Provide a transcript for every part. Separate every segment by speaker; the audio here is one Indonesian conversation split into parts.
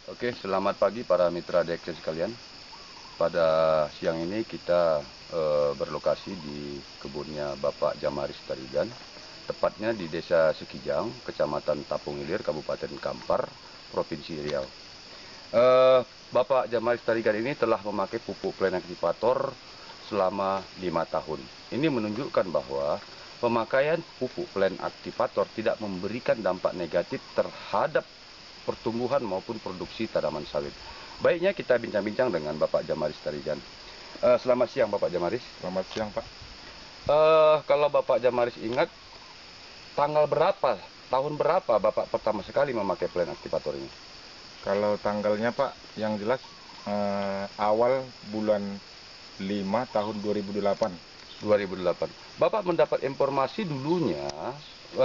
Speaker 1: Oke, selamat pagi para mitra Dexen sekalian. Pada siang ini kita berlokasi di kebunnya Bapak Jamaris Tarigan, tepatnya di Desa Sekijang, Kecamatan Tapung Ilir, Kabupaten Kampar, Provinsi Riau. Bapak Jamaris Tarigan ini telah memakai pupuk Plen Aktivator selama 5 tahun. Ini menunjukkan bahwa pemakaian pupuk Plen Aktivator tidak memberikan dampak negatif terhadap pertumbuhan maupun produksi tanaman sawit. Baiknya kita bincang-bincang dengan Bapak Jamaris Tarigan. Selamat siang Bapak Jamaris.
Speaker 2: Selamat siang, Pak.
Speaker 1: Kalau Bapak Jamaris ingat, tanggal berapa, tahun berapa Bapak pertama sekali memakai Plen Aktivator ini?
Speaker 2: Kalau tanggalnya, Pak, yang jelas awal bulan 5 tahun 2008.
Speaker 1: 2008. Bapak mendapat informasi dulunya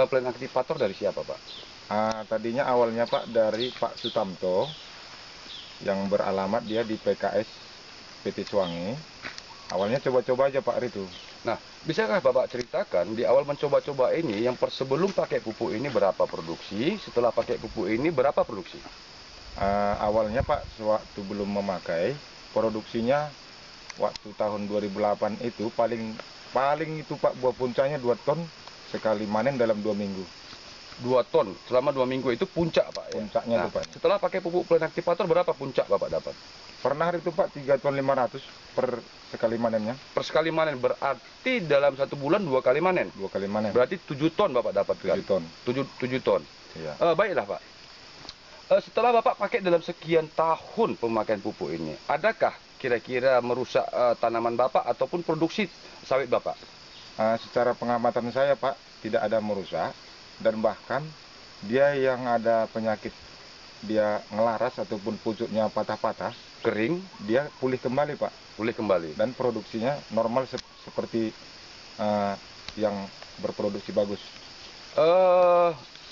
Speaker 1: Plen Aktivator dari siapa, Pak?
Speaker 2: Tadinya awalnya, Pak, dari Pak Sutamto yang beralamat dia di PKS PT Suwangi. Awalnya coba-coba aja, Pak, itu.
Speaker 1: Nah, bisakah Bapak ceritakan di awal mencoba-coba ini, yang sebelum pakai pupuk ini berapa produksi, setelah pakai pupuk ini berapa produksi?
Speaker 2: Awalnya, Pak, sewaktu belum memakai, produksinya waktu tahun 2008 itu paling itu, Pak, buah puncaknya 2 ton sekali panen dalam 2 minggu.
Speaker 1: 2 ton selama 2 minggu itu puncak, Pak, ya?
Speaker 2: Puncaknya
Speaker 1: Nah,
Speaker 2: tuh, Pak.
Speaker 1: setelah pakai pupuk Plen Aktivator berapa puncak Bapak dapat?
Speaker 2: Pernah itu, Pak, 3 ton 500 per sekali manennya.
Speaker 1: Per sekali manen, berarti dalam 1 bulan 2 kali manen.
Speaker 2: 2 kali manen.
Speaker 1: Berarti 7 ton Bapak dapatkan.
Speaker 2: 7 ton.
Speaker 1: 7 ton.
Speaker 2: Iya.
Speaker 1: Baiklah, Pak. Setelah Bapak pakai dalam sekian tahun pemakaian pupuk ini, adakah kira-kira merusak tanaman Bapak ataupun produksi sawit Bapak?
Speaker 2: Secara pengamatan saya, Pak, tidak ada merusak, dan bahkan dia yang ada penyakit dia ngelaras ataupun pucuknya patah-patah,
Speaker 1: Kering,
Speaker 2: dia pulih kembali, Pak,
Speaker 1: pulih kembali.
Speaker 2: dan produksinya normal seperti yang berproduksi bagus.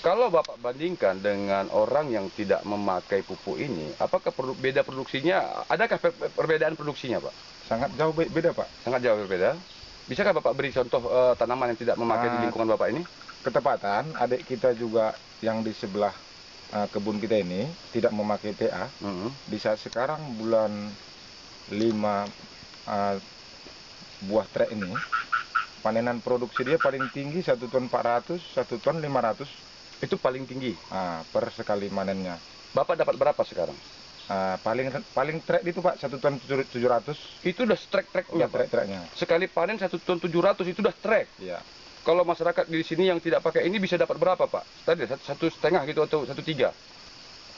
Speaker 1: Kalau Bapak bandingkan dengan orang yang tidak memakai pupuk ini, apakah beda produksinya? Adakah perbedaan produksinya, Pak?
Speaker 2: Sangat jauh beda, Pak.
Speaker 1: Sangat jauh berbeda. Bisakah Bapak beri contoh tanaman yang tidak memakai di lingkungan Bapak ini?
Speaker 2: Ketepatan, adik kita juga yang di sebelah kebun kita ini tidak memakai PA. Di saat sekarang bulan 5 buah trek ini, panenan produksi dia paling tinggi 1 ton 400, 1 ton 500
Speaker 1: Itu paling tinggi.
Speaker 2: per sekali manennya.
Speaker 1: Bapak dapat berapa sekarang?
Speaker 2: Paling trek itu, Pak, 1 ton 700.
Speaker 1: Itu udah
Speaker 2: Ya,
Speaker 1: trek-treknya, Pak.
Speaker 2: trek-treknya.
Speaker 1: Sekali panen 1 ton 700 itu udah trek.
Speaker 2: Iya.
Speaker 1: Kalau masyarakat di sini yang tidak pakai ini bisa dapat berapa, Pak? Tadi 1,5 gitu atau 1,3?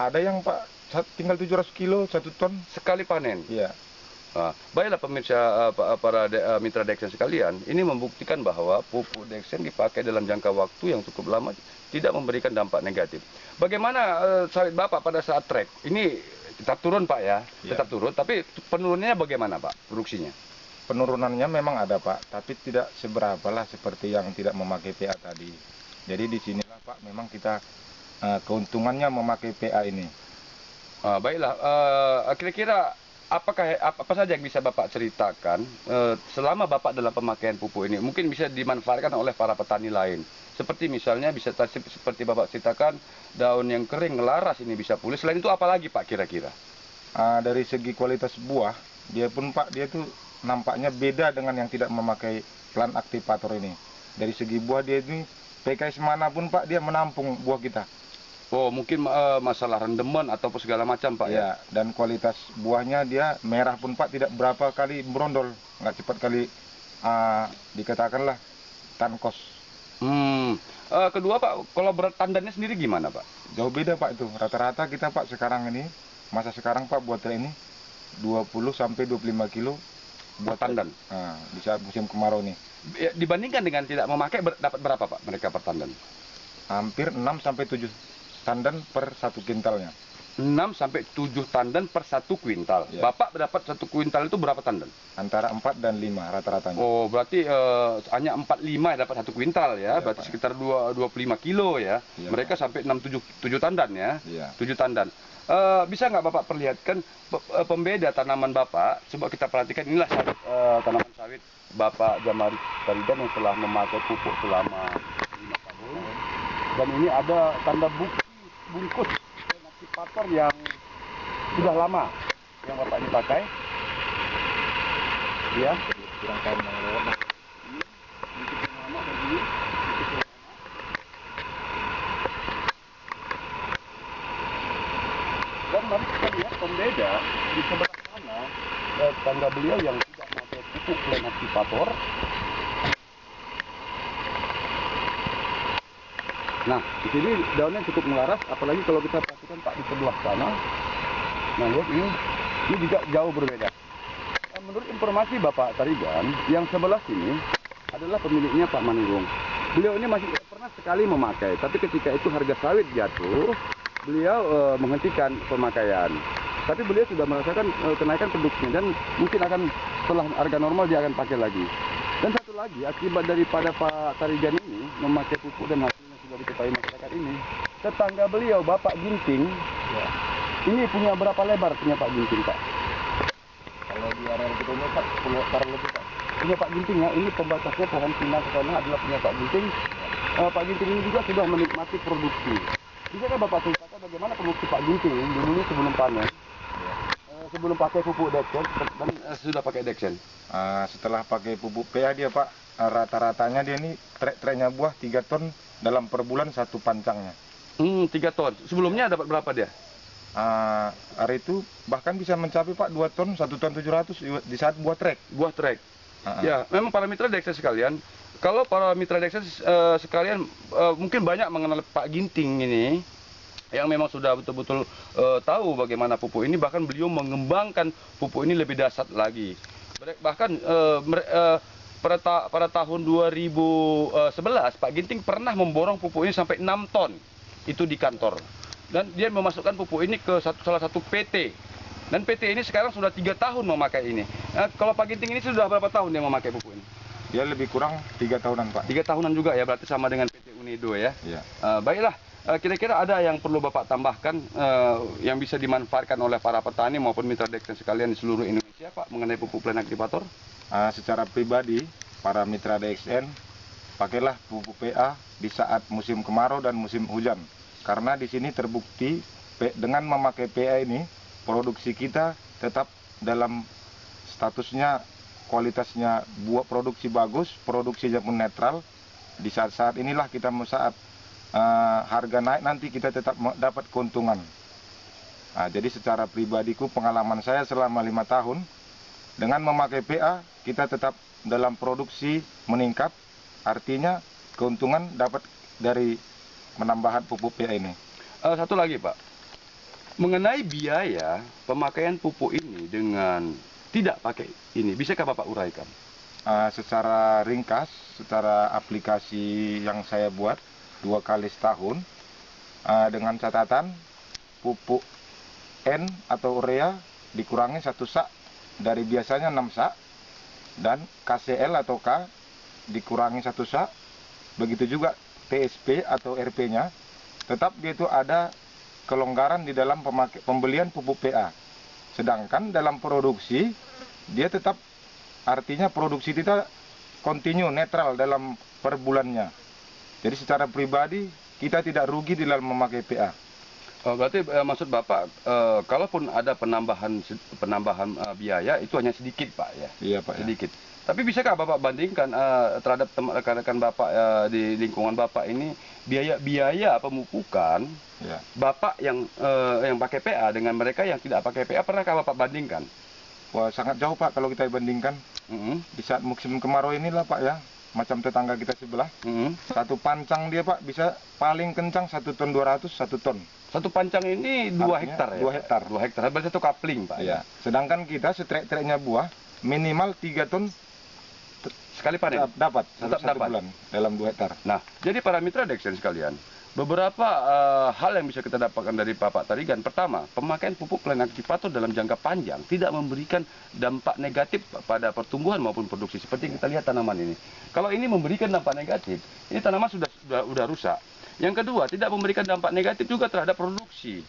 Speaker 2: Ada yang, Pak, tinggal 700 kilo 1 ton.
Speaker 1: Sekali panen.
Speaker 2: Iya.
Speaker 1: Baiklah pemirsa, para mitra Dexen sekalian, ini membuktikan bahwa pupuk Dexen dipakai dalam jangka waktu yang cukup lama tidak memberikan dampak negatif. Bagaimana sawit Bapak pada saat trek? Ini tetap turun, Pak, ya?
Speaker 2: Iya.
Speaker 1: Tetap turun, tapi penurunannya bagaimana, Pak, produksinya?
Speaker 2: Penurunannya memang ada, Pak, tapi tidak seberapa lah seperti yang tidak memakai PA tadi. Jadi di sinilah, Pak, memang kita keuntungannya memakai PA ini.
Speaker 1: Baiklah, kira-kira apa saja yang bisa Bapak ceritakan selama Bapak dalam pemakaian pupuk ini? Mungkin bisa dimanfaatkan oleh para petani lain. Seperti misalnya bisa seperti Bapak ceritakan, daun yang kering ngelaras ini bisa pulih. Selain itu apa lagi, Pak, kira-kira?
Speaker 2: Dari segi kualitas buah, dia pun, Pak, dia tuh nampaknya beda dengan yang tidak memakai Plen Aktivator ini. Dari segi buah dia ini PKS manapun, Pak, dia menampung buah kita.
Speaker 1: Oh, mungkin masalah rendeman atau segala macam, Pak, ya?
Speaker 2: Ya, dan kualitas buahnya dia merah pun, Pak, tidak berapa kali berondol, nggak cepat kali dikatakanlah tankos.
Speaker 1: Kedua, Pak, kalau berat tandannya sendiri gimana, Pak?
Speaker 2: Jauh beda, Pak, itu. Rata-rata kita, Pak, sekarang ini, masa sekarang, Pak, buat trek ini 20 sampai 25 kilo buat
Speaker 1: Tandan.
Speaker 2: di saat musim kemarau nih.
Speaker 1: Dibandingkan dengan tidak memakai, dapat berapa, Pak, mereka per tandan?
Speaker 2: Hampir 6 sampai 7 tandan per 1 kintalnya.
Speaker 1: 6 sampai 7 tandan per 1 kuintal.
Speaker 2: Ya.
Speaker 1: Bapak dapat 1 kuintal itu berapa tandan?
Speaker 2: Antara 4 dan 5 rata-ratanya.
Speaker 1: Oh, berarti hanya 4-5 dapat 1 kuintal ya,
Speaker 2: Ya,
Speaker 1: berarti
Speaker 2: Pak,
Speaker 1: sekitar 25 kilo ya.
Speaker 2: Ya,
Speaker 1: Mereka
Speaker 2: Pak.
Speaker 1: sampai 6-7 tandan ya.
Speaker 2: Ya.
Speaker 1: 7 tandan. Bisa nggak Bapak perlihatkan pembeda tanaman Bapak? Coba kita perhatikan, inilah sawit, tanaman sawit Bapak Jamaris Tarigan yang telah memakai pupuk selama 5 tahun. Dan ini ada tanda bukti bungkus aktivator yang sudah lama yang Bapak ini pakai. Ya.
Speaker 2: Kurang kain yang lewat.
Speaker 1: Dan mari kita lihat pembeda di sebelah sana tetangga beliau yang tidak pakai pupuk plain aktivator. Nah, di sini daunnya cukup melaras, apalagi kalau kita perhatikan Pak di sebelah sana. Nah, lihat ini juga jauh berbeda. Menurut informasi Bapak Tarigan, yang sebelah sini adalah pemiliknya Pak Manurung. Beliau ini masih pernah sekali memakai, tapi ketika itu harga sawit jatuh, beliau menghentikan pemakaian. Tapi beliau sudah merasakan kenaikan produksinya dan mungkin akan setelah harga normal dia akan pakai lagi. Dan satu lagi, akibat daripada Pak Tarigan ini memakai pupuk dan hasilnya sudah diketahui masyarakat ini, tetangga beliau Bapak Ginting, ya, ini punya berapa lebar punya Pak Ginting, Pak?
Speaker 2: Kalau di area kita ini Pak 10 hektar lebih Pak.
Speaker 1: Punya Pak Ginting ya, ini pembatasnya pohon pinang ke sana adalah punya Pak Ginting. Pak Ginting ini juga sudah menikmati produksi. Bisakah Bapak ceritakan bagaimana produksi Pak Ginting dulu sebelum panen? Sebelum pakai pupuk Dexen dan sudah pakai Dexen?
Speaker 2: Setelah pakai pupuk PA dia Pak, rata-ratanya dia ini trek-treknya buah 3 ton dalam per bulan satu pancangnya.
Speaker 1: 3 ton. Sebelumnya dapat berapa dia?
Speaker 2: Hari itu bahkan bisa mencapai Pak 2 ton, 1 ton 700 di saat buah trek.
Speaker 1: Buah trek. Ya, memang para mitra Dexen sekalian. Kalau para mitra Dexen sekalian mungkin banyak mengenal Pak Ginting ini, yang memang sudah betul-betul tahu bagaimana pupuk ini, bahkan beliau mengembangkan pupuk ini lebih dahsyat lagi. Bahkan pada tahun 2011 Pak Ginting pernah memborong pupuk ini sampai 6 ton itu di kantor. Dan dia memasukkan pupuk ini ke salah satu PT. Dan PT ini sekarang sudah 3 tahun memakai ini. Kalau Pak Ginting ini sudah berapa tahun dia memakai pupuk ini?
Speaker 2: Dia lebih kurang 3 tahunan Pak.
Speaker 1: 3 tahunan juga ya, berarti sama dengan PT Unido ya.
Speaker 2: Iya.
Speaker 1: Baiklah, kira-kira ada yang perlu Bapak tambahkan yang bisa dimanfaatkan oleh para petani maupun mitra Dexen sekalian di seluruh Indonesia Pak mengenai pupuk plain aktivator?
Speaker 2: Secara pribadi, para mitra DXN pakailah pupuk PA di saat musim kemarau dan musim hujan. Karena di sini terbukti dengan memakai PA ini, produksi kita tetap dalam statusnya, kualitasnya buah produksi bagus, produksinya pun netral. Di saat-saat inilah kita saat harga naik nanti kita tetap dapat keuntungan. Jadi secara pribadiku, pengalaman saya selama 5 tahun, dengan memakai PA kita tetap dalam produksi meningkat, artinya keuntungan dapat dari penambahan pupuk PA ini.
Speaker 1: Satu lagi Pak, mengenai biaya pemakaian pupuk ini dengan tidak pakai ini, bisakah Bapak uraikan?
Speaker 2: Secara ringkas, secara aplikasi yang saya buat 2 kali setahun, dengan catatan pupuk N atau urea dikurangi 1 sak dari biasanya 6 sak, dan KCL atau K dikurangi 1 sak, begitu juga TSP atau RP-nya, tetap dia itu ada kelonggaran di dalam pembelian pupuk PA. Sedangkan dalam produksi, dia tetap, artinya produksi kita kontinu, netral dalam per bulannya. Jadi secara pribadi, kita tidak rugi di dalam memakai PA.
Speaker 1: Berarti maksud Bapak, kalaupun ada penambahan biaya, itu hanya sedikit Pak ya?
Speaker 2: Iya Pak.
Speaker 1: Sedikit. Tapi bisakah Bapak bandingkan terhadap rekan-rekan Bapak di lingkungan Bapak ini, biaya pemupukan
Speaker 2: ya,
Speaker 1: Bapak yang pakai PA dengan mereka yang tidak pakai PA, pernahkah Bapak bandingkan?
Speaker 2: Wah, sangat jauh Pak kalau kita bandingkan. Di saat musim kemarau inilah Pak ya, macam tetangga kita sebelah, satu pancang dia Pak bisa paling kencang 1 ton 200, 1 ton.
Speaker 1: Satu pancang ini 2 hektar ya?
Speaker 2: 2 hektar.
Speaker 1: 2 hektar, berarti 1 kapling Pak ya?
Speaker 2: Sedangkan kita setrek-treknya buah minimal 3 ton
Speaker 1: sekali panen?
Speaker 2: Dapat,
Speaker 1: tetap
Speaker 2: satu
Speaker 1: dapat
Speaker 2: bulan dalam 2 hektar.
Speaker 1: Nah, jadi para mitra Dexen sekalian, beberapa hal yang bisa kita dapatkan dari Bapak Tarigan. Pertama, pemakaian pupuk plain aktivator dalam jangka panjang tidak memberikan dampak negatif pada pertumbuhan maupun produksi. Seperti kita lihat tanaman ini. Kalau ini memberikan dampak negatif, ini tanaman sudah rusak. Yang kedua, tidak memberikan dampak negatif juga terhadap produksi.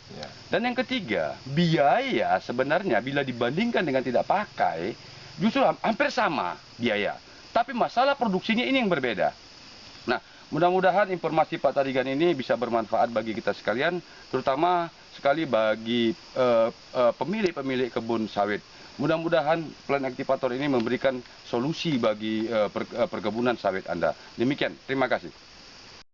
Speaker 1: Dan yang ketiga, biaya sebenarnya bila dibandingkan dengan tidak pakai, justru hampir sama biaya. Tapi masalah produksinya ini yang berbeda. Nah, mudah-mudahan informasi Pak Tarigan ini bisa bermanfaat bagi kita sekalian, terutama sekali bagi pemilik-pemilik kebun sawit. Mudah-mudahan plant aktivator ini memberikan solusi bagi perkebunan sawit Anda. Demikian, terima kasih.